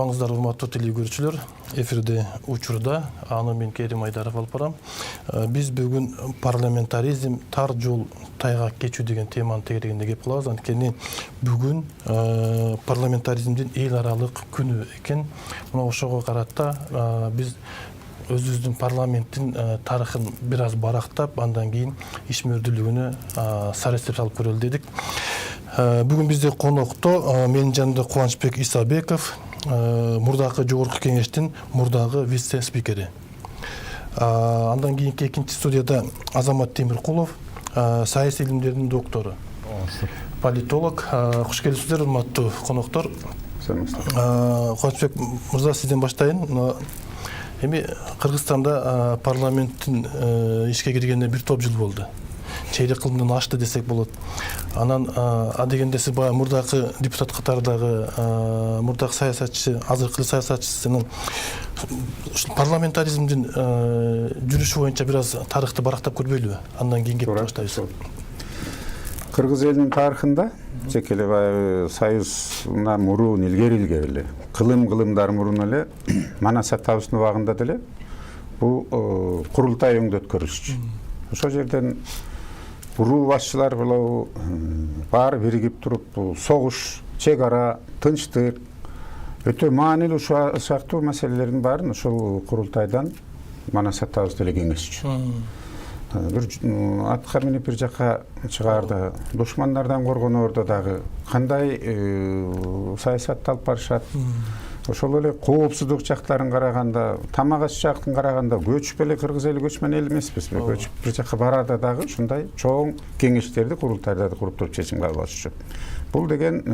Саламаңыздар, урматтуу телегөрүүчүлөр. Эфирде учурда аны мен Керим Айдаров алып барам. Биз бүгүн парламентаризм тар жол тайгак кечүү деген теманы тегерегинде кеп кылабыз. Анткени бүгүн парламентаризмдин эл аралык күнү экен. Мына ошого карата биз өзүбүздүн парламенттин тарыхын бир аз барактап, андан кийин ишмердүүлүгүнө сарестеп салып көрөлү дедик. Бүгүн бизде конокто менин жанымда Кубанычбек Исабеков, мурдагы жогорку кеңештин мурдагы вице-спикери. Андан кийинки экинчи студияда Азамат Темиркулов, саясий илимдердин доктору, политолог. Куш келипсиздер, урматтуу коноктор. Кубанычбек мырза, сизден баштайын. Эми Кыргызстанда парламенттин ишке киргенине бир топ жыл болду. Чейрек кылымдан ашты десек болот. Анан адегенде сиз баягы мурдагы депутат катардагы мурдагы саясатчы, азыркы саясатчысынын парламентаризмдин жүрүшү боюнча бир аз тарыхты барактап көрбөйлүбү? Андан кийин кеп баштайбыз. Кыргыз элинин тарыхында жеке эле баягы союздан мурун илгери эле кылымдар мурун эле Манас атабыздын убагында деле бул курултай өңдө өткөрүлчү. Ошол жерден урул башчылар баары биригип туруп, согуш, чек ара, тынчтык, өтө маанилүү сыяктуу маселелердин баарын ошол курултайдан Манас атабыз деле кеңешчү. Бир атка минип бир жака чыгаарда, душмандардан коргоноордо дагы кандай саясатты алып барышат. Ошол эле коопсуздук жактарын караганда, тамак аш жактын караганда көчүп эле Кыргыз эли көчмөн эл эмеспизби? Көчүп бир жака барада дагы ушундай чоң кеңештерди, курултайларды куруп туруп чечим кабыл алышчу. Бул деген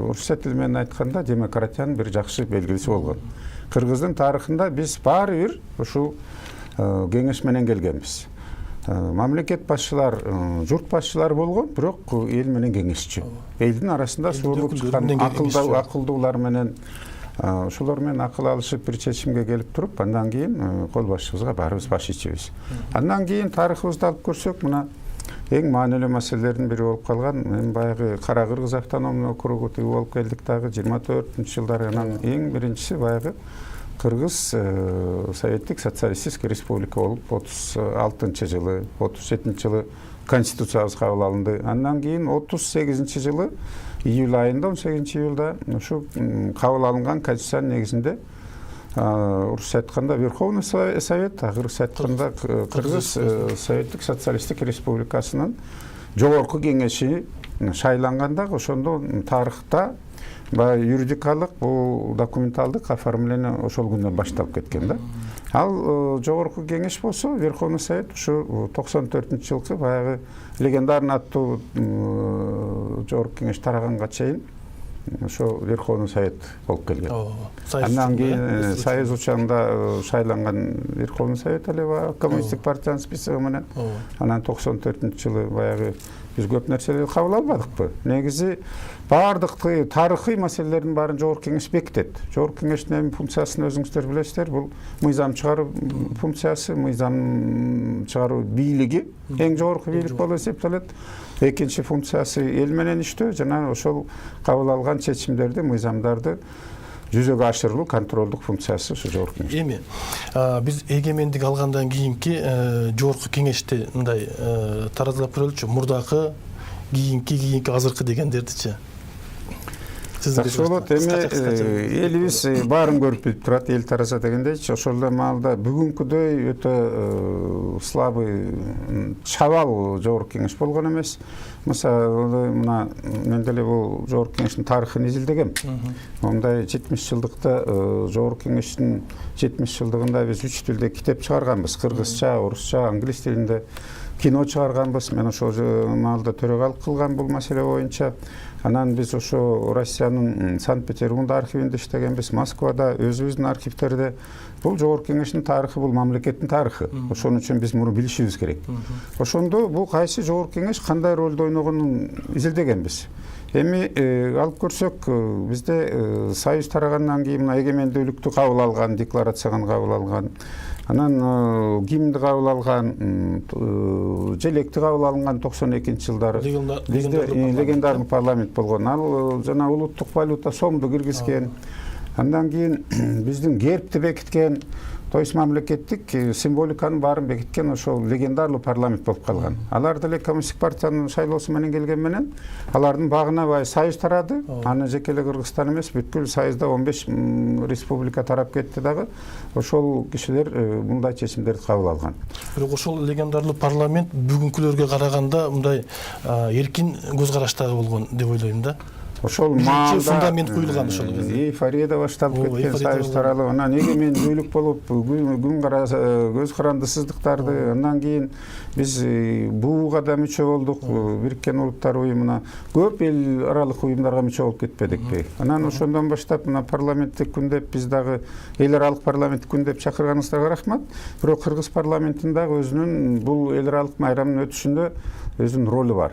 орусча тил менен айтканда демократиянын бир жакшы белгиси болгон. Кыргыздын тарыхында биз баары бир ушул кеңеш менен келгенбиз. Мамлекет башчылар, журт башчылары болгон, бирок эл менен кеңешчү. Элдин арасында сууруп чыккан акылдуулар менен ошолор менен акыл алышып бир чечимге келип туруп, андан кийин кол башчыбызга баарыбыз баш ичебиз. Андан кийин тарыхыбызды алып көрсөк, мына эң маанилүү маселелердин бири болуп калган, мен баягы Кара Кыргыз автономдук округу тиги болуп келдик дагы 24-жылдары. Анан эң биринчиси баягы Кыргыз Советтик социалистический республика болуп 36-жылы, 37-жылы конституциябыз кабыл алынды. Андан кийин 38-жылы июль айында, 18-июлда ушу кабыл алынган конституциянын негизинде орусча айтканда Верховный Совет, кыргызча айтканда Кыргыз Советтик социалисттик республикасынын жогорку кеңеши шайланганда, ошондо тарыхта юридикалык, бул документалдык оформление ошол күндөн башталып кеткен да. Ал жогорку кеңеш болсо, Верховный Совет ушу 94-жылкы баягы легендарный аттуу жогорку кеңеш тараганга чейин ошо Верховный Совет болуп келген. Андан кийин Союз учагында шайланган Верховный Совет эле коммунисттик партиянын списоги менен. Анан 94-жылы баягы биз көп нерселерди кабыл албадыкпы? Негизи баардык тарыхый маселелердин баарын жогорку кеңеш бекитет. Жогорку кеңештин эми функциясын өзүңүздөр билесиздер, бул мыйзам чыгаруу функциясы, мыйзам чыгаруу бийлиги эң жогорку бийлик болуп эсептелет. Экинчи функциясы эл менен иштөө жана ошол кабыл алган чечимдерди, мыйзамдарды жүзөгө ашырылуу контролдук функциясы ушу жогорку кеңеш. Эми биз эгемендик алгандан кийинки жогорку кеңешти мындай таразалап көрөлүчү. Мурдагы, кийинки азыркы дегендердичи. Ошол эми элибиз баарын көрүп билип турат, эл тараза дегендейчи. Ошол эле маалда бүгүнкүдөй өтө слабый, чабал жогорку кеңеш болгон эмес. Мисалы, мына мен деле бул жогорку кеңештин тарыхын изилдегем. Мондай 70-жылдыкта жогорку кеңештин 70-жылдыгында биз 3 тилде китеп чыгарганбыз. Кыргызча, орусча, англис тилинде кино чыгарганбыз. Мен ошол маалда төрагалык кылган бул маселе боюнча. Анан биз ошо Россиянын Санкт-Петербург архивинде иштегенбиз, Москвада, өзүбүздүн архивтерде. Бул жогорку кеңештин тарыхы, бул мамлекеттин тарыхы. Ошон үчүн биз муну билишибиз керек. Ошондо бул кайсы жогорку кеңеш кандай ролду ойногонун изилдегенбиз. Эми алып көрсөк, бизде союз тарагандан кийин мына эгемендүүлүктү кабыл алган, декларацияны кабыл алган, анан гимнди кабыл алган, желекти кабыл алынган 92-жылдары бизде легендарный парламент болгон. Ал жана улуттук валюта сомду киргизген. Андан кийин биздин гербти бекиткен Тоюс мамлекеттик символиканын баарын бекиткен ошол легендарлуу парламент болуп калган. Алар деле коммунисттик партиянын шайлоосу менен келген менен алардын багына бай союз тарады. Аны жеке эле Кыргызстан эмес, бүткүл союзда 15 республика тарап кетти дагы. Ошол кишилер мындай чечимдерди кабыл алган. Бирок ошол легендарлуу парламент бүгүнкүлөргө караганда мындай эркин көз караштагы болгон деп ойлойм да. Ошол маалда фундамент куюлган ошол кезде. Эйфория да башталып кеткен союз таралып, анан эгемендүүлүк болуп, көз карандысыздыктарды, андан кийин биз БУга да мүчө болдук, Бириккен Улуттар уюмуна, көп эл аралык уюмдарга мүчө болуп кетпедикпи. Анан ошондон баштап мына парламенттик күн деп биз дагы эл аралык парламенттик күн деп чакырганыңыздарга рахмат. Бирок Кыргыз парламентин дагы өзүнүн бул эл аралык майрамдын өтүшүндө өзүнүн ролу бар.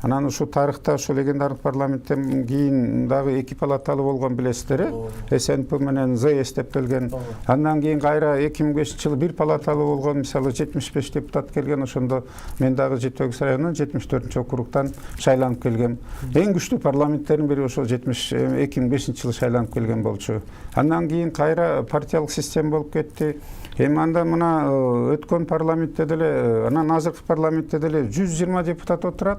Анан ушу тарыхта ошол легендарлык парламенттен кийин дагы 2 палаталуу болгон билесиздер, СНП менен ЗС деп келген. Андан кийин кайра 2005-жылы 1 палаталуу болгон, мисалы 75 депутат келген, ошондо мен дагы Жети Өгүз районунун 74-округтан шайланып келгем. Эң күчтүү парламенттердин бири ошол 2005-жылы шайланып келген болчу. Андан кийин кайра партиялык система болуп кетти. Эми анда мына өткөн парламентте деле, анан азыркы парламентте деле 120 депутат отурат.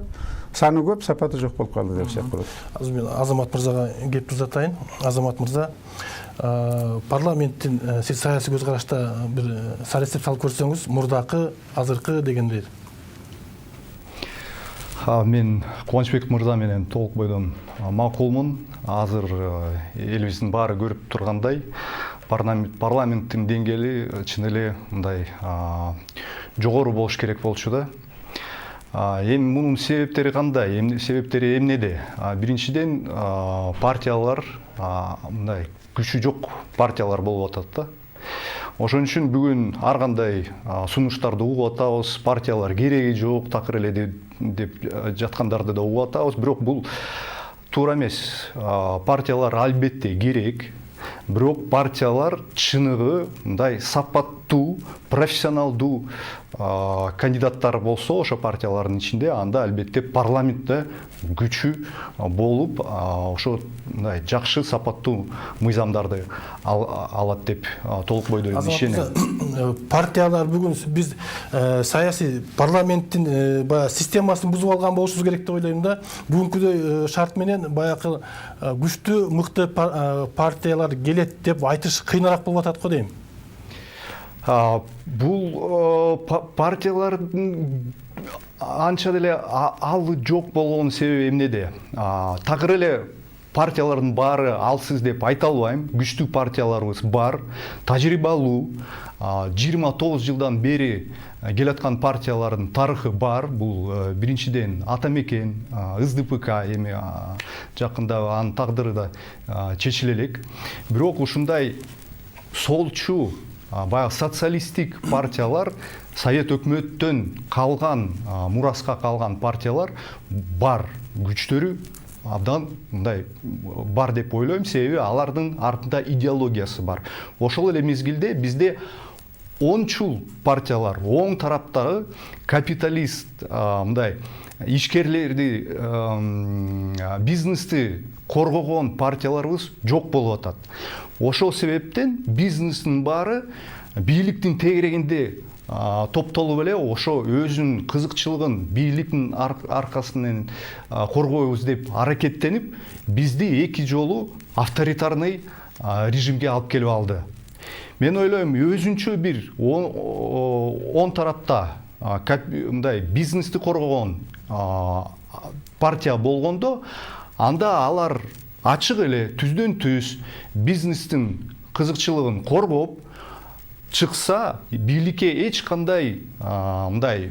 Саны көп, сапаты жок болуп калды деп эсептейм. Азыр мен Азамат мырзага кеп узатайын. Азамат мырза, парламенттин сиз саясий көз карашта бир саресеп салып көрсөңүз, мурдакы, азыркы дегендей. Мен Кубанычбек мырза менен толук бойдон макулмун. Азыр элибиздин баары көрүп тургандай, парламенттин деңгээли чын эле мындай жогору болуш керек болчу да. Эми мунун себептери кандай? Себептери эмнеде? Биринчиден, партиялар мындай күчү жок партиялар болуп атат да. Ошон үчүн бүгүн ар кандай сунуштарды угуп атабыз, партиялар кереги жок, такыр эле деп жаткандарды да угуп атабыз. Бирок бул туура эмес. Партиялар албетте керек. Бирок партиялар чыныгы мындай сапаттуу, профессионалдуу кандидаттар болсо ошо партиялардын ичинде, анда албетте парламентте күчү болуп, ошо мындай жакшы сапаттуу мыйзамдарды алат деп толук бойдон ишенем. Партиялар бүгүн биз саясий парламенттин системасын бузуп алган болушубуз керек деп ойлойм да. Бүгүнкүдөй шарт менен баягы күчтүү, мыкты партиялар келет деп айтыш кыйыныраак болуп атат го дейм. Бул партиялардын анча деле алы жок болгон себеби эмнеде? Такыр эле партиялардын баары алсыз деп айта албайм. Күчтүү партияларыбыз бар, тажрыйбалуу, 29 жылдан бери келаткан партиялардын тарыхы бар. Бул биринчиден Атамекен, СДПК, эми жакында анын тагдыры да чечиле элек. Бирок ушундай солчу, баягы социалисттик партиялар, Совет өкмөттөн калган, мураска калган партиялар бар, күчтөрү абдан мындай бар деп ойлойм, себеби алардын артында идеологиясы бар. Ошол эле мезгилде бизде ончул партиялар, оң тараптагы капиталист, мындай ишкерлерди, бизнести коргогон партияларыбыз жок болуп атат. Ошол себептен бизнестин баары бийликтин тегерегинде топтолуп эле ошо өзүнүн кызыкчылыгын бийликтин аркасынан коргойбуз деп аракеттенип, бизди эки жолу авторитарный режимге алып келип алды. Мен ойлойм, өзүнчө бир он тарапта мындай бизнести коргогон партия болгондо, анда алар ачык эле түздөн түз бизнестин кызыкчылыгын коргоп чыкса, бийликке эч кандай мындай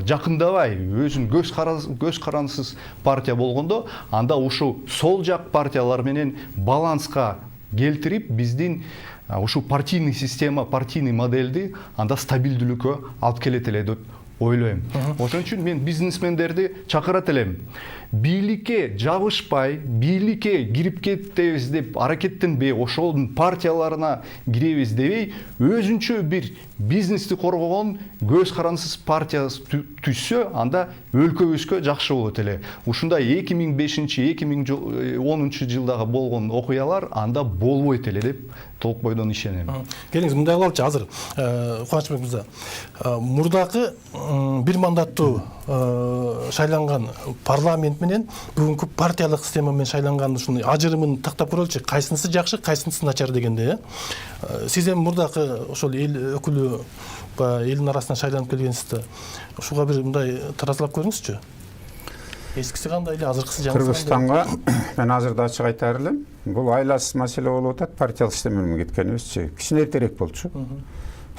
жакындабай, өзүнүн көз карансыз партия болгондо, анда ушул сол жак партиялар менен баланска келтирип, биздин ушул партийный система, партийный модельди анда стабилдүүлүккө алып келет эле деп ойлойм. Ошон үчүн мен бизнесмендерди чакырат элем. Бийликке жабышпай, бийликке кирип кетебиз деп аракеттенбей, ошонун партияларына киребиз дебей, өзүнчө бир бизнести коргогон көз карансыз партия түзсө, анда өлкөбүзгө жакшы болот эле. Ушундай 2005-2010 жылдагы болгон окуялар анда болбойт эле деп толук бойдон ишенем. Келиңиз, мындай кылалычы азыр Кубанычбек мырза. Мурдакы бир мандаттуу шайланган парламент менен бүгүнкү партиялык система менен шайланган ушуну ажырымын тактап көрөлүчү. Кайсынысы жакшы, кайсынысы начар дегенде. Сиз эми мурдакы ошол эл өкүлү элдин арасынан шайланып келгенсизди. Ушуга бир мындай таразылап көрүңүзчү. Эскиси кандай эле, азыркысы жаңысы кандай? Кыргызстанга мен азырда ачык айтаар элем. Бул айласыз маселе болуп атат, партиялык система менен кеткенибизчи. Кичине эртерээк болчу.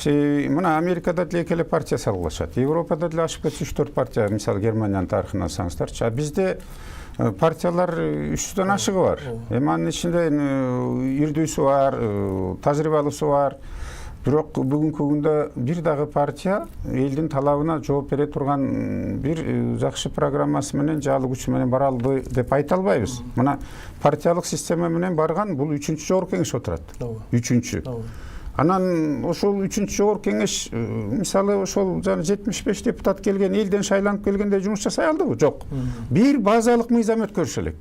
Мына Америкада деле эки эле партия салгылашат. Европада деле ашып кетсе 3-4 партия, мисалы Германиянын тарыхын алсаңыздарчы. А бизде партиялар 300дөн ашыгы бар. Эми анын ичинде ирдүүсү бар, тажрыйбалуусу бар. Бирок бүгүнкү күндө бир дагы партия элдин талабына жооп бере турган бир жакшы программасы менен, жаалы күчү менен бара алды деп айта албайбыз. Мына партиялык система менен барган бул 3-чү жогорку кеңеш отурат. 3-чү. Анан ошол 3-чү жогорку кеңеш мисалы ошол 75 депутат келген, элден шайланып келгенде жумуш жасай алдыбы? Жок. Бир базалык мыйзам өткөрүш элек.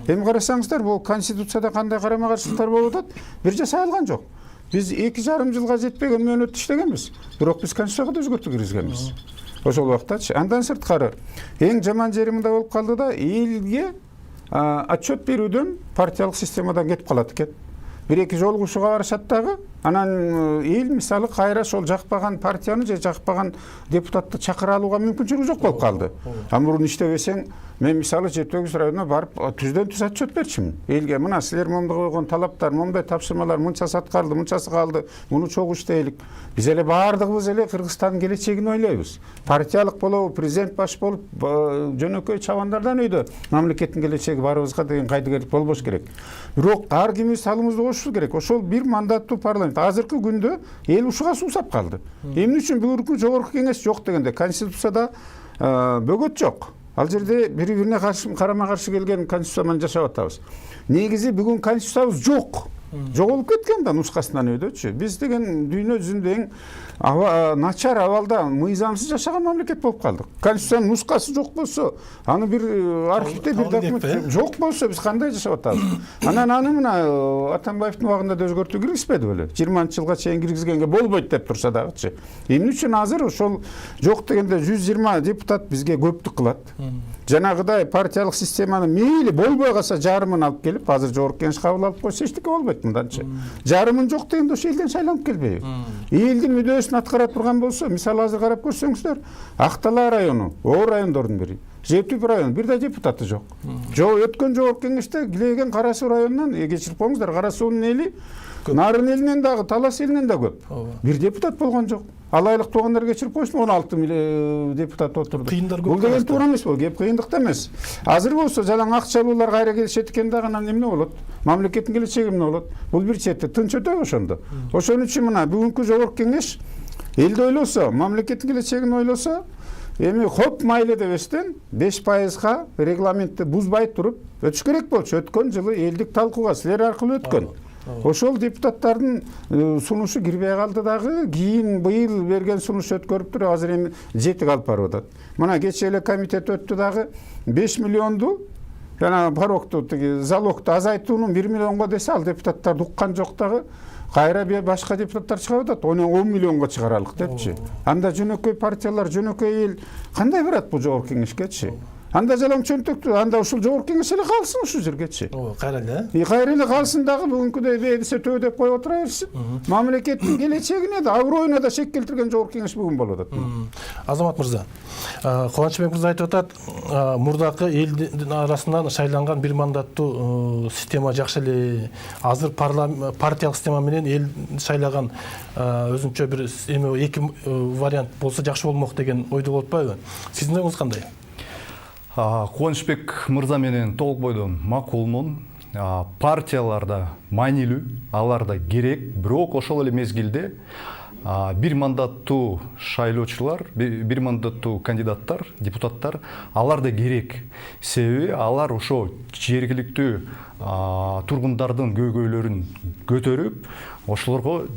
Эми карасаңыздар, бул конституцияда кандай карама каршылыктар болуп атат? Бир жасай алган жок. Биз 2,5 жылга жетпеген мөөнөттү иштегенбиз. Бирок биз конституцияга да өзгөртүү киргизгенбиз. Ошол убактачы. Андан сырткары эң жаман жери мында болуп калды да, элге отчет берүүдөн партиялык системадан кетип калат экен. Бир-эки жолугушууга барышат дагы, анан эл мисалы кайра ошол жакпаган партияны же жакпаган депутатты чакыра алууга мүмкүнчүлүгү жок болуп калды. Мурун иштебесең, мен мисалы 7-8 районуна барып түздөн түз отчет берчимин. Элге мына силер момундай койгон талаптар, момундай тапшырмалар мынчасы аткарылды, мынчасы калды, муну чогуу иштейлик. Биз эле баардыгыбыз эле Кыргызстандын келечегин ойлойбуз. Партиялык болобу, президент баш болуп, жөнөкөй чабандардан өйдө мамлекеттин келечеги баарыбызга деген кайдыгерлик болбош керек. Бирок ар кимибиз салымыбызды кошуш керек. Ошол бир мандаттуу парламент. Азыркы күндө эл ушуга суусап калды. Эмне үчүн бүгүнкү жогорку кеңеш жок дегенде конституцияда бөгөт жок. Ал жерде бири-бирине карама каршы келген конституция менен жашап атабыз. Негизи бүгүн конституциябыз жок. Жоголуп кеткен да нускасынан өйдөчү. Биз деген дүйнө жүзүндө эң начар абалда мыйзамсыз жашаган мамлекет болуп калдык. Конституциянын нускасы жок болсо, аны бир архивде бир документ жок болсо биз кандай жашап атабыз? Анан аны мына Атамбаевдин убагында да өзгөртүү киргизбеди беле? 20-жылга чейин киргизгенге болбойт деп турса дагычы. Эмне үчүн азыр ошол жок дегенде 120 депутат бизге көптүк кылат? Жанагыдай партиялык системаны мейли болбой калса жарымын алып келип, азыр жогорку кеңеш кабыл алып койсо эчтеке болбойт мынданчы. Жарымын жок дегенде ошо элден шайланып келбейби? Элдин мүдөөсүн аткара турган болсо, мисалы азыр карап көрсөңүздөр, Актала району, Оо райондордун бири, Жетип район, бир да депутаты жок. Өткөн жогорку кеңеште Килеген Кара Суу районунан, кечирип коюңуздар, Кара Суунун эли Нарын элинен дагы, Талас элинен да көп. Бир депутат болгон жок. Алайлык туугандар кечирип коюшун 16 депутат отурду. Бул деген туура эмес бул, кеп кыйындыкта эмес. Азыр болсо жалаң акчалуулар кайра келишет экен дагы, анан эмне болот? Мамлекеттин келечеги эмне болот? Бул бир четте тынч өтөбү ошондо. Ошон үчүн мына бүгүнкү жогорку кеңеш элди ойлосо, мамлекеттин келечегин ойлосо, эми хоп майлы дебестен 5%га регламентти бузбай туруп өтүш керек болчу. Өткөн жылы элдик талкууга силер аркылуу өткөн. Ошол депутаттардын сунушу кирбей калды дагы, кийин быйыл берген сунуш өткөрүп туруп, азыр эми жетик алып барып атат. Мына кечээ эле комитет өттү дагы 5 миллионду жана барокту тиги залогду азайтуунун 1 миллионго десе, ал депутаттарды уккан жок дагы. Кайра башка депутаттар чыгып атат, 10 миллионго чыгаралык депчи. Анда жөнөкөй партиялар, жөнөкөй эл кандай барат бул жогорку кеңешкечи? Анда жалаң чөнтөктү, анда ушул жогорку кеңеш эле калсын ушул жергечи. Кайра эле. Кайра эле калсын дагы, бүгүнкүдөй бедисе төө деп коюп отура берсин. Мамлекеттин келечегине да, аброюна да шек келтирген жогорку кеңеш бүгүн болуп атат. Азамат мырза, Кубанычбек мырза айтып атат, мурдакы элдин арасынан шайланган бир мандаттуу система жакшы эле. Азыр партиялык система менен эл шайлаган өзүнчө бир эки вариант болсо жакшы болмок деген ойдо болуп атпайбы? Сиздин оюңуз кандай? Кубанычбек мырза менен толук бойдон макулмун. Партияларда маанилүү, аларда керек, бирок ошол эле мезгилде бир мандаттуу шайлоочулар, бир мандаттуу кандидаттар, депутаттар, алар да керек. Себеби алар ошо жергиликтүү тургундардын көйгөйлөрүн көтөрүп, ошолорго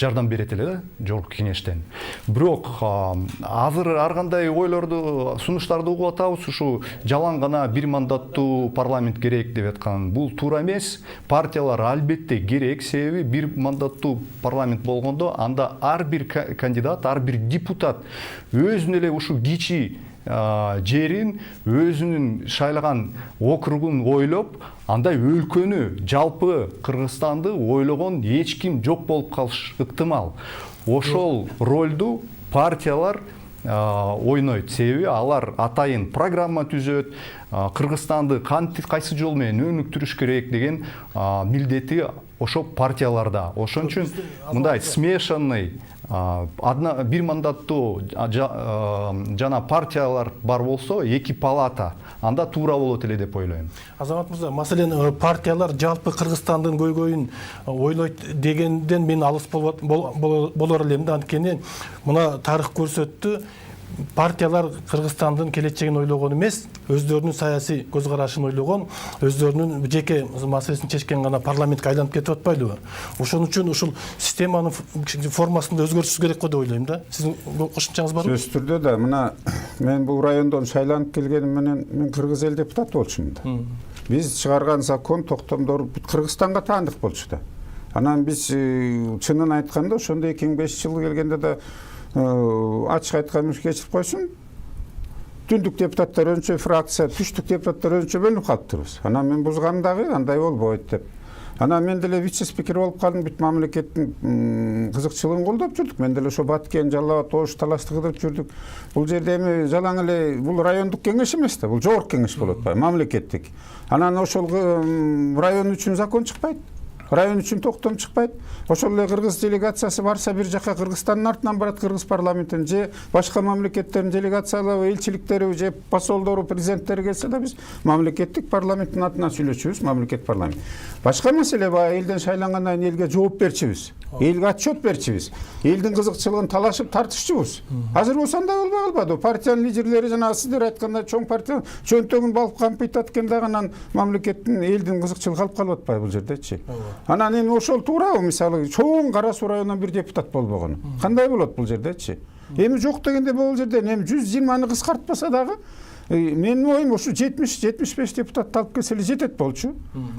жардам берет эле да жогорку кеңештен. Бирок азыр ар кандай ойлорду, сунуштарды угуп атабыз, ушу жалаң гана бир мандаттуу парламент керек деп аткан. Бул туура эмес. Партиялар албетте керек, себеби бир мандаттуу парламент болгондо анда ар бир кандидат, ар бир депутат өзүнүн эле ушу кичи жерин, өзүнүн шайлаган округун ойлоп, анда өлкөнү, жалпы Кыргызстанды ойлогон эч ким жок болуп калыш ыктымал. Ошол ролду партиялар ойнойт. Себеби алар атайын программа түзөт, Кыргызстанды кайсы жол менен өнүктүрүш керек деген милдети ошо партияларда. Ошон үчүн мындай смешанный бир мандаттуу жана партиялар бар болсо, эки палата, анда туура болот эле деп ойлойм. Азамат мырза, маселен партиялар жалпы Кыргызстандын көйгөйүн ойлойт дегенден мен алыс болор элем да. Анткени мына тарых көрсөттү, партиялар Кыргызстандын келечегин ойлогон эмес, өздөрүнүн саясий көз карашын ойлогон, өздөрүнүн жеке маселесин чечкен гана парламентке айланып кетип атпайлыбы? Ошон үчүн ушул системанын формасында өзгөртүш керек го деп ойлойм да. Сиздин кошумчаңыз барбы? Сөзсүз түрдө да, мына мен бул райондон шайланып келгеним менен мен Кыргыз эл депутаты болчумун да. Биз чыгарган закон, токтомдор Кыргызстанга таандык болчу да. Анан биз чынын айтканда ошондо 2005-жылы келгенде да ачык айтканда кечирип койсун, түндүк депутаттар өзүнчө фракция, түштүк депутаттар өзүнчө бөлүнүп калыптырбыз. Анан мен бузгам дагы андай болбойт деп. Анан мен деле вице-спикер болуп калдым, бүт мамлекеттин кызыкчылыгын колдоп жүрдүк. Мен деле ошо Баткен, Жалал Абад, Ош талашты кыдырып жүрдүк. Бул жерде эми жалаң эле бул райондук кеңеш эмес да, бул жогорку кеңеш болуп атпайбы, мамлекеттик. Анан ошол район үчүн закон чыкпайт. Район үчүн токтом чыкпайт. Ошол эле кыргыз делегациясы барса бир жака Кыргызстандын артынан барат, кыргыз парламентин же башка мамлекеттердин делегациялары, элчиликтери же посолдору, президенттери келсе да биз мамлекеттик парламенттин атынан сүйлөшүбүз, мамлекет парламент. Башка маселе баягы элден шайлангандан кийин элге жооп берчүбүз. Элге отчет берчүбүз. Элдин кызыкчылыгын талашып тартышчубуз. Азыр болсо андай болбой калбады. Партиянын лидерлери жана сиздер айткандай чоң партия чөнтөгүн балып кампыйт аткан дагы анан мамлекеттин элдин кызыкчылыгы калып калып атпайбы бул жердечи. Анан эми ошол туурабы, мисалы чоң Кара Суу районунан бир депутат болбогону. Кандай болот бул жердечи? Эми жок дегенде бул жерде эми 120-ны кыскартпаса дагы менин оюм ушу 70-75 депутатты алып келсе эле жетет болчу.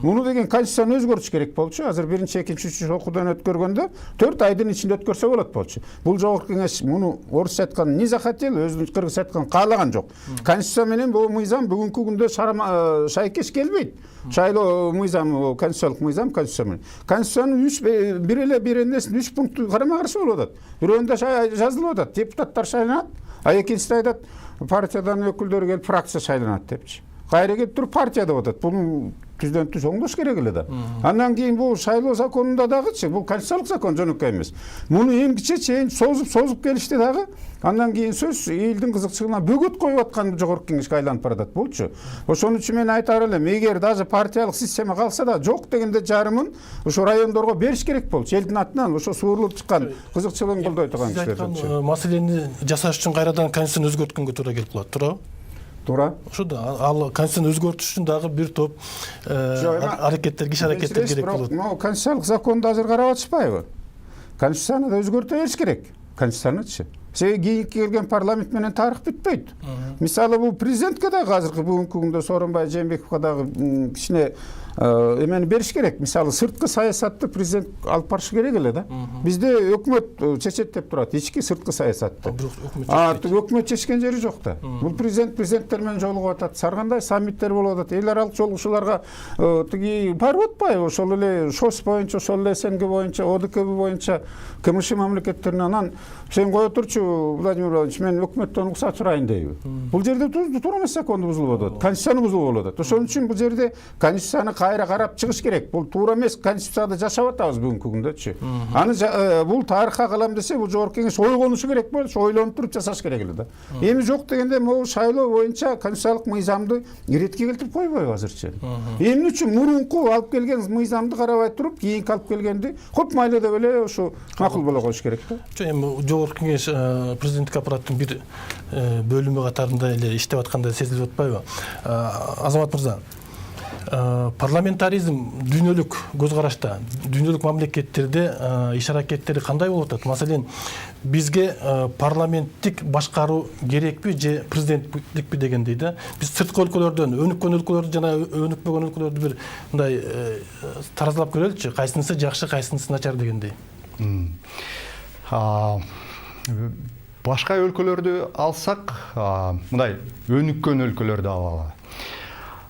Муну деген конституцияны өзгөртүш керек болчу. Азыр 1-2, 3 окуудан өткөргөндө 4 айдын ичинде өткөрсө болот болчу. Бул жогорку кеңеш муну орусча айткан не захотел, өзүнүн кыргызча айткан каалаган жок. Конституция менен бул мыйзам бүгүнкү күндө шайкеш келбейт. Шайлоо мыйзам, конституциялык мыйзам конституция менен. Конституциянын бир эле 3 пункту карама-каршы болуп атат. Бирөөндө жазылып атат, депутаттар шайланат, а экинчисинде айтат партиядан өкүлдөр келип фракция шайланат депчи. Кайра келип туруп партия деп атат. Бул түздөн түз оңдош керек эле да. Андан кийин бул шайлоо законунда дагычы, бул конституциялык закон жөнөкөй эмес. Муну эмгиче чейин созуп келишти дагы. Андан кийин сөз элдин кызыкчылыгына бөгөт коюп аткан жогорку кеңешке айланып баратат болчу. Ошон үчүн мен айтар элем, эгер даже партиялык система калса да жок дегенде жарымын ошо райондорго бериш керек болчу. Элдин атынан ошо суурулуп чыккан кызыкчылыгын колдой турган кишилер. Маселени жасаш үчүн кайрадан конституцияны өзгөрткөнгө туура келип калат, туурабы? Туура. Ошо да, ал конституцияны өзгөртүш үчүн дагы бир топ аракеттер, киш аракеттер керек болот. Могу конституциялык законду азыр карап атышпайбы? Конституцияны да өзгөртө бериш керек. Конституциянычы. Себеби кийинки келген парламент менен тарых бүтпөйт. Мисалы бул президентке дагы азыркы бүгүнкү күндө Сооронбай Жээнбековго дагы кичине эмени бериш керек. Мисалы сырткы саясатты президент алып барышы керек эле да. Бизде өкмөт чечет деп турат, ички сырткы саясатты. Өкмөт чечкен жери жок да. Бул президенттер менен жолугуп атат, ар кандай саммиттер болуп атат. Эл аралык жолугушууларга тиги барып атпайбы? Ошол эле ШОС боюнча, ошол эле СНГ боюнча, ОДКБ боюнча, КМШ мамлекеттеринен. Анан сен кое турчу, Владимир Владимирович, мен өкмөттөн уруксат сурайын дейби. Бул жерде туура эмес законду бузулуп атат, конституцияны бузулуп атат. Ошон үчүн бул жерде конституцияны кайра карап чыгыш керек. Бул туура эмес, конституцияда жашап атабыз бүгүнкү күндөчү. Аны бул тарыхка калам десе, бул жогорку кеңеш ойгонушу керек болчу, ойлонуп туруп жасаш керек эле да. Эми жок дегенде могу шайлоо боюнча конституциялык мыйзамды иретке келтирип койбойбу азырчы. Эмне үчүн мурунку алып келген мыйзамды карабай туруп, кийинки алып келгенди көп майлы деп эле ушу макул боло коюш керек да. Эми жогорку кеңеш президенттик аппараттын бир бөлүмү катарында эле иштеп аткандай сезилип атпайбы? Азамат мырза, парламентаризм дүйнөлүк көз карашта, дүйнөлүк мамлекеттерде иш аракеттери кандай болуп атат? Маселен, бизге парламенттик башкаруу керекпи же президенттикпи дегендей да. Биз сырткы өлкөлөрдөн өнүккөн өлкөлөрдү жана өнүкпөгөн өлкөлөрдү бир мындай таразалап көрөлүчү. Кайсынысы жакшы, кайсынысы начар дегендей. Башка өлкөлөрдү алсак, мындай өнүккөн өлкөлөрдү алалы.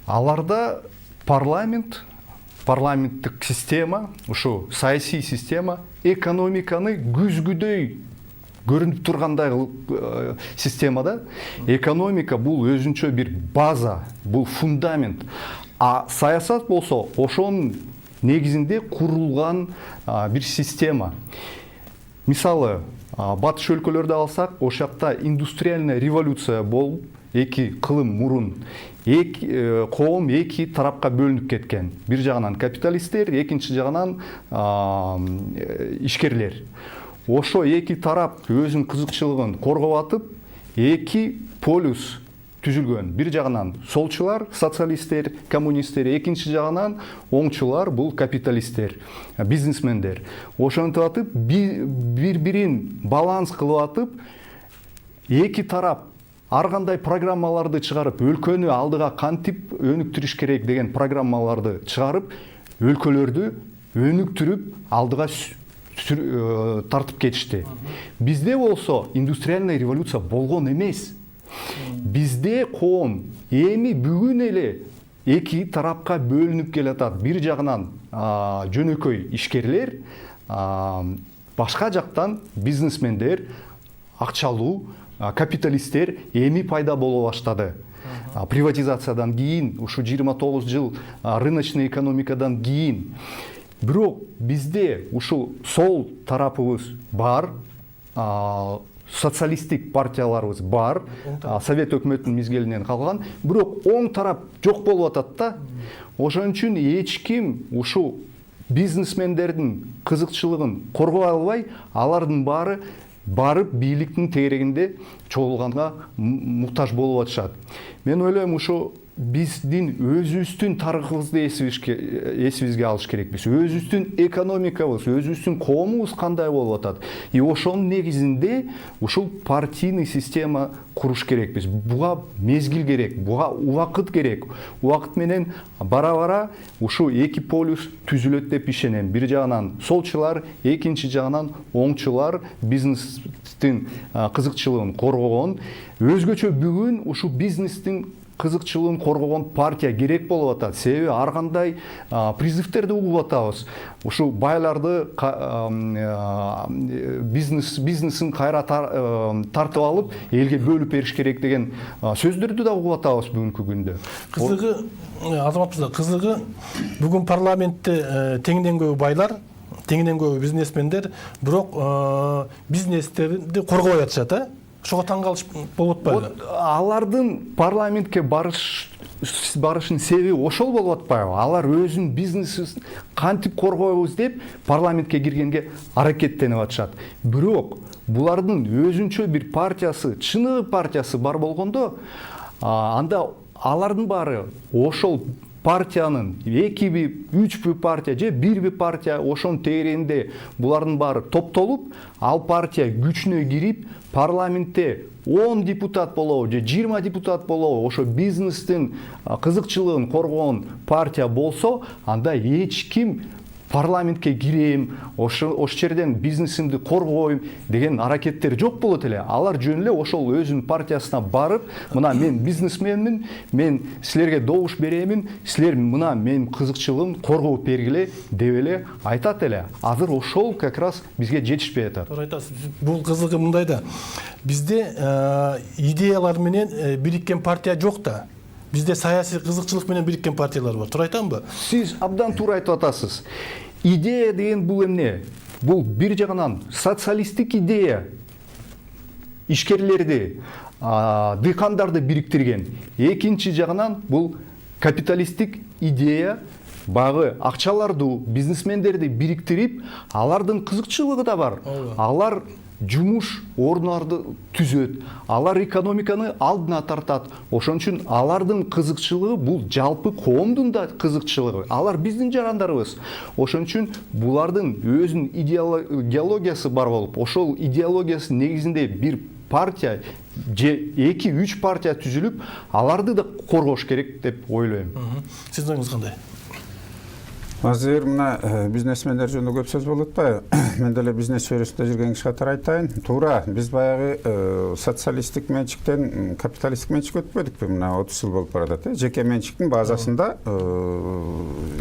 Аларда парламенттик система, ушу саясий система экономиканы күзгүдөй көрүнүп тургандай системада. Экономика бул өзүнчө бир база, бул фундамент. А саясат болсо ошонун негизинде курулган бир система. Мисалы, батыш өлкөлөрдү алсак, ошакта индустриальная революция болуп, эки кылым мурун коом эки тарапка бөлүнүп кеткен. Бир жагынан капиталисттер, экинчи жагынан ишкерлер. Ошо эки тарап өзүнүн кызыкчылыгын коргоп атып, эки полюс түзүлгөн. Бир жагынан солчулар, социалисттер, коммунисттер, экинчи жагынан оңчулар, бул капиталисттер, бизнесмендер. Ошентип атып, бири-бирин баланс кылып атып, эки тарап ар кандай программаларды чыгарып, өлкөнү алдыга кантип өнүктүрүш керек деген программаларды чыгарып, өлкөлөрдү өнүктүрүп, алдыга тартып кетишти. Бизде болсо индустриальная революция болгон эмес. Бизде коом эми бүгүн эле эки тарапка бөлүнүп келатат. Бир жагынан жөнөкөй ишкерлер, башка жактан бизнесмендер, акчалуу капиталисттер эми пайда боло баштады. Приватизациядан кийин, ушу 29 жыл рыночный экономикадан кийин. Бирок бизде ушул сол тарапыбыз бар, социалисттик партияларыбыз бар, совет өкмөтүнүн мезгилинен калган, бирок оң тарап жок болуп атат да. Ошон үчүн эч ким ушул бизнесмендердин кызыкчылыгын коргой албай, алардын баары барып бийликтин тегерегинде чогулганга муктаж болуп атышат. Мен ойлойм, ушу биздин өзүбүздүн тарыхыбызды эсибизге алыш керекпиз. Өзүбүздүн экономикабыз, өзүбүздүн коомубуз кандай болуп атат. И ошонун негизинде ушул партийный система куруш керекпиз. Буга мезгил керек, буга убакыт керек. Убакыт менен бара-бара ушу эки полюс түзүлөт деп ишенем. Бир жагынан солчулар, экинчи жагынан оңчулар бизнестин кызыкчылыгын коргогон. Өзгөчө бүгүн ушу бизнестин кызыкчылыгын коргогон партия керек болуп атат. Себеби ар кандай призывтерди угуп атабыз. Ушу байларды бизнесин кайра тартып алып, элге бөлүп бериш керек деген сөздөрдү да угуп атабыз бүгүнкү күндө. Кызыгы, Азамат мырза, кызыгы бүгүн парламентте теңден көбү байлар, теңден көбү бизнесмендер, бирок бизнестерди коргобой атышат, Ошого таң калыш болуп атпайбы? Алардын парламентке барышын себеби ошол болуп атпайбы? Алар өзүнүн бизнесин кантип коргойбуз деп парламентке киргенге аракеттенип атышат. Бирок булардын өзүнчө бир партиясы, чыныгы партиясы бар болгондо, анда алардын баары ошол партиянын экиби, үчпү партия же бирби партия ошонун тегерегинде булардын баары топтолуп, ал партия күчүнө кирип, парламентте 10 депутат болобу же 20 депутат болобу, ошо бизнестин кызыкчылыгын коргогон партия болсо, анда эч ким парламентке кирейм, ошол жерден бизнесимди коргойм деген аракеттер жок болот эле. Алар жөн эле ошол өзүнүн партиясына барып, мына мен бизнесменмин, мен силерге добуш беремин, силер мына менин кызыкчылыгым коргоп бергиле деп эле айтат эле. Азыр ошол как раз бизге жетишпей атат. Туура айтасыз. Бул кызыгы мындай да. Бизде идеялар менен бириккен партия жок да. Бизде саясий кызыкчылык менен бириккен партиялар бар. Туура айтамбы? Сиз абдан туура айтып атасыз. Идея деген бул эмне? Бул бир жагынан социалисттик идея. Ишкерлерди, дыйкандарды бириктирген. Экинчи жагынан бул капиталисттик идея багы акчаларды, бизнесмендерди бириктирип, алардын кызыкчылыгы да бар. Алар жумуш орунларды түзөт, алар экономиканы алдына тартат. Ошон үчүн алардын кызыкчылыгы бул жалпы коомдун да кызыкчылыгы. Алар биздин жарандарыбыз. Ошон үчүн булардын өзүнүн идеологиясы бар болуп, ошол идеологиясы негизинде бир партия же 2-3 партия түзүлүп, аларды да коргош керек деп ойлойм. Сиздин оюңуз кандай? Азыр мына бизнесмендер жөнүндө көп сөз болуп атпайбы? Мен деле бизнес чөйрөсүндө жүрген киши катары айтайын. Туура, биз баягы социалисттик менчиктен капиталисттик менчикке өтпөдүкпү? Мына 30 жыл болуп баратат. Жеке менчиктин базасында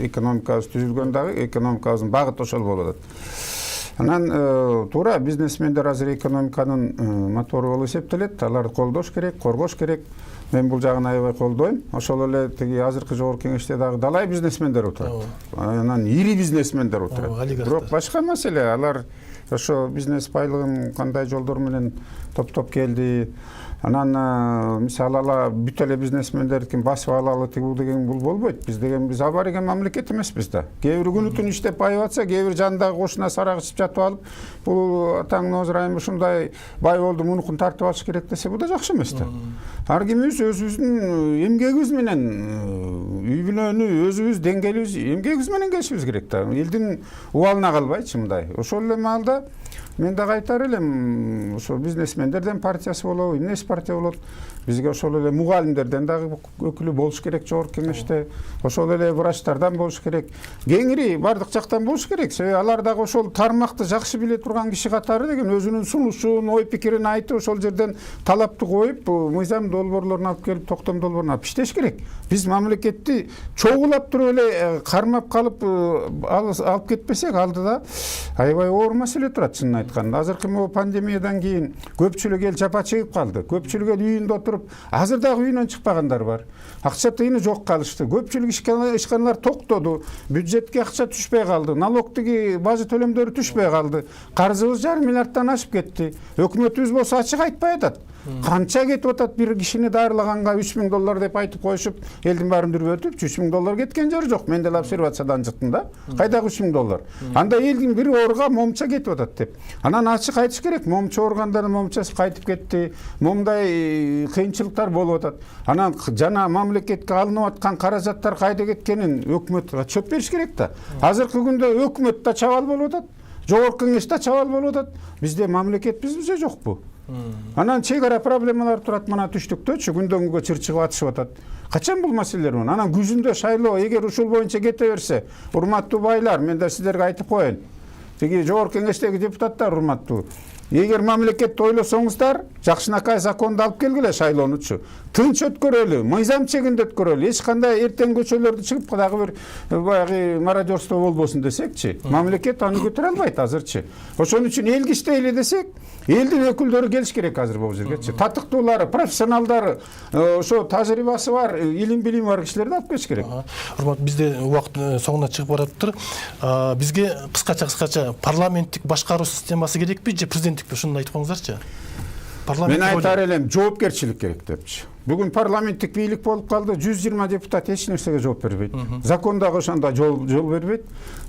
экономикабыз түзүлгөн дагы экономикабыздын багыты ошол болуп атат. Анан туура бизнесмендер азыр экономиканын мотору болуп эсептелет. Аларды колдош керек, коргош керек. Мен бул жагын аябай колдойм. Ошол эле тиги азыркы жогорку кеңеште дагы далай бизнесмендер отурат. Анан ири бизнесмендер отурат. Бирок башка маселе, алар ошо бизнес байлыгын кандай жолдор менен топтоп келди. Анан мисалы ала бүт эле бизнесмендердикин басып алалы тигүү деген бул болбойт. Биз абарыген мамлекет эмеспиз да. Кээ бир күнү түн иштеп байып атса, кээ бир жандагы кошуна сарак ичип жатып алып, бул атаң Нозрайым ушундай бай болду, мунукун тартып алыш керек десе, бул да жакшы эмес да. Ар кимибиз өзүбүздүн эмгегибиз менен үй бүлөнү, өзүбүз деңгээлибиз эмгегибиз менен келишибиз керек да. Элдин убалына калбайчы мындай. Ошол эле маалда мен дагы айтар элем, ошо бизнесмендерден партиясы болобу, эмнеси партия болот. Бизге ошол эле мугалимдерден дагы өкүлү болуш керек жогорку кеңеште. Ошол эле врачтардан болуш керек. Кеңири бардык жактан болуш керек. Себеби алар дагы ошол тармакты жакшы биле турган киши катары деген өзүнүн сунушун, ой пикирин айтып, ошол жерден талапты коюп, мыйзам долбоорлорун алып келип, токтом долбоорун алып иштеш керек. Биз мамлекетти чогулап туруп эле кармап калып алып кетпесек, алдыда аябай оор маселе турат, чынын айтканда. Азыркы могу пандемиядан кийин көпчүлүк эл жапа чыгып калды. Көпчүлүк эл үйүндө отуруп, азыр дагы үйүнөн чыкпагандар бар. Акча тыйыны жок калышты. Көпчүлүк ишканалар токтоду. Бюджетке акча түшпөй калды. Налогтуги бажы төлөмдөрү түшпөй калды. Карзыбыз 1,5 миллиарддан ашып кетти. Өкмөтүбүз болсо ачык айтпай атат. Канча кетип атат бир кишини дарылаганга $3,000 деп айтып коюшуп, элдин баарын дүрбөтүп, $3,000 кеткен жери жок. Мен деле обсервациядан чыктым да. Кайдагы $3,000? Анда элдин бир ооруга момча кетип атат деп. Анан ачык айтыш керек. Момча ооругандардын момчасы кайтып кетти. Момундай кыйынчылыктар болуп атат. Анан жана мамлекетке алынып аткан каражаттар кайда кеткенин өкмөт отчет бериш керек да. Азыркы күндө өкмөт да чабал болуп атат. Жогорку кеңеш да чабал болуп атат. Бизде мамлекетибиз же жокпу? Анан чек ара проблемалар турат, мына түштүктөчү күндөн күнгө чырчыгып атышып атат. Качан бул маселелер менен? Анан күзүндө шайлоо эгер ушул боюнча кете берсе, урматтуу байлар, мен да сиздерге айтып коеюн. Тиги жогорку кеңештеги депутаттар урматтуу. Эгер мамлекетти ойлосоңуздар, жакшынакай законду алып келгиле шайлоонучу. Тынч өткөрөлү, мыйзам чегинде өткөрөлү. Эч кандай эртең көчөлөрдө чыгып дагы бир баягы мародерство болбосун десекчи, мамлекет аны көтөрө албайт азырчы. Ошон үчүн элге иштейле десек, элдин өкүлдөрү келиш керек азыр бул жергечи. Татыктуулары, профессионалдары, ошо тажрыйбасы бар, илим билими бар кишилерди алып келиш керек. Урмат, бизде убакыт соңуна чыгып бараптыр. Бизге кыскача парламенттик башкаруу системасы керекпи же президенттикпи? Ушуну айтып коңуздарчы. Мен айтар элем, жоопкерчилик керек депчи. Бүгүн парламенттик бийлик болуп калды, 120 депутат эч нерсеге жооп бербейт. Закон дагы ошондо жол бербейт.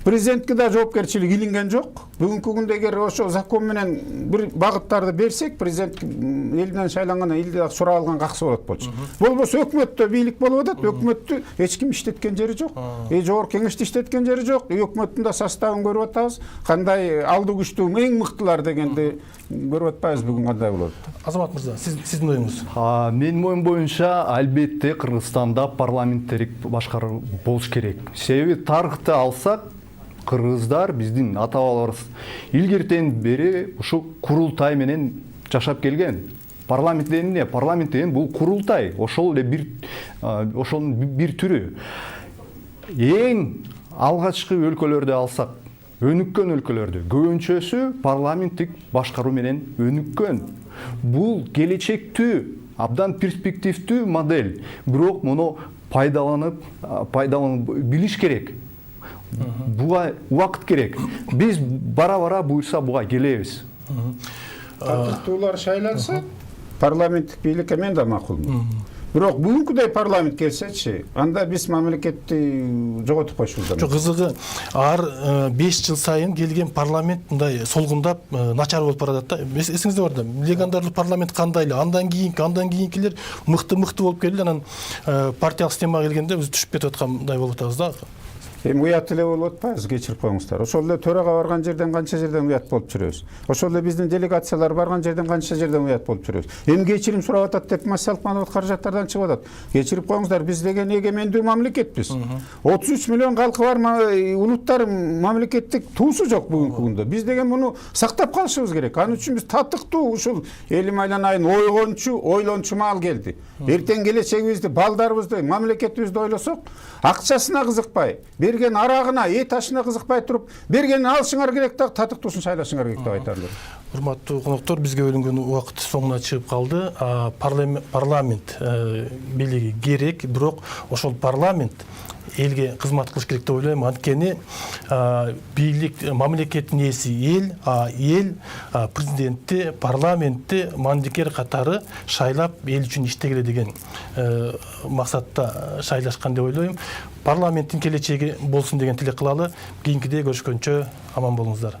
Президентке да жоопкерчилик илинген жок. Бүгүнкү күндө эгер ошо закон менен бир багыттарды берсек, президент элден шайлангандан элде дагы сурап алган каксы болот болчу. Болбосо өкмөттө бийлик болуп атат, өкмөттү эч ким иштеткен жери жок. Жогорку кеңешти иштеткен жери жок. Өкмөттүн да составын көрүп атабыз. Кандай алдуу күчтүү эң мыктылар дегенди көрүп атпайбыз бүгүн кандай болот. Азамат мырза, сиздин оюңуз? Менин оюм боюнча албетте Кыргызстанда парламенттик башкаруу болуш керек. Себеби тарыхты алсак, кыргыздар биздин ата бабаларыбыз илгертен бери ушу курултай менен жашап келген. Парламент деген эмне? Парламент деген бул курултай. Ошол эле ошонун бир түрү. Эң алгачкы өлкөлөрдү алсак, өнүккөн өлкөлөрдү көбүнчөсү парламенттик башкаруу менен өнүккөн. Бул келечектүү абдан перспективдүү модель. Бирок муну пайдаланып билиш керек. Буга убакыт керек. Биз бара буйрса буга келебиз. Татыктуулар шайланса, парламенттик бийликке мен да макулмун. Бирок бүгүнкүдөй парламент келсечи, анда биз мамлекетти жоготуп койушубуз. Жок, кызыгы ар 5 жыл сайын келген парламент мындай солгундап начар болуп баратат да. Эсиңизде бар да, легендарлык парламент кандай эле, андан кийинкилер мыкты болуп келди, анан партиялык системага келгенде биз түшүп кетип аткандай болуп атабыз да. Эми уят эле болуп атпайбыз, кечирип коюңуздар. Ошол эле төрага барган жерден канча жерден уят болуп жүрөбүз. Ошол эле биздин делегациялар барган жерден канча жерден уят болуп жүрөбүз. Эми кечирим сурап атат деп массалык маалымат каражаттардан чыгып атат. Кечирип коюңуздар, биз деген эгемендүү мамлекетпиз. 33 миллион калкы бар улуттар мамлекеттик туусу жок бүгүнкү күндө. Биз деген муну сактап калышыбыз керек. Ал үчүн биз татыктуу ушул элим айланайын ойлончу маал келди. Эртең келечегибизди, балдарыбызды, мамлекетибизди ойлосок, акчасына кызыкпай, берген арагына, эт ашына кызыкпай туруп, бергенин алышыңар керек да, татыктуусун шайлашыңар керек деп айтарлар. Урматтуу коноктор, бизге бөлүнгөн убакыт соңуна чыгып калды. Парламент бийлиги керек, бирок ошол парламент элге кызмат кылыш керек деп ойлойм. Анткени бийлик мамлекеттин ээси эл президентти, парламентти мандикер катары шайлап эл үчүн иштегиле деген максатта шайлашкан деп ойлойм. Парламенттин келечеги болсун деген тилек кылалы. Кийинкиде көрүшкөнчө аман болуңуздар.